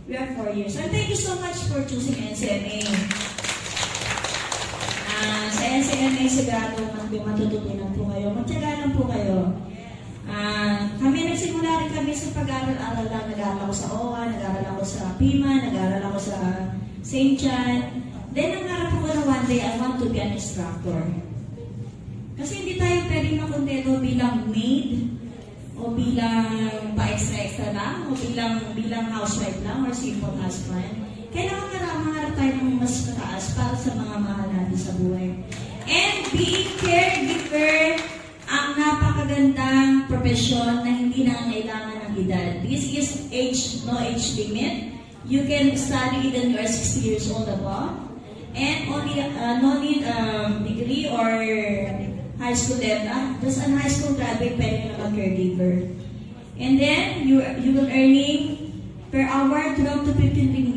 We are 4 years. And thank you so much for choosing NCMA. Sa NCMA, sigurado matututunan po kayo. Magtyaga lang po kayo. Kami nagsimula rin kami sa pag-aaral lang. Nag-aaral ako sa OWA, nag-aaral ako sa PIMA, nag-aaral ako sa St. John. Then, nangarap ako na one day, I want to be an instructor. Kasi hindi tayo pwedeng makontento bilang maid, o bilang pa-extra-extra lang, o bilang housewife lang, or simple husband. Kailangan mangarap tayo ng mas mataas para sa mga mahal natin sa buhay. And being caregiver, ang napakagandang profesyon na hindi nangangailangan ng edad. This is no age limit. You can study even you are 60 years old above. And only no need degree or high school level. Just an high school graduate, pwede na mag-caregiver. And then, you will earning per hour 12 to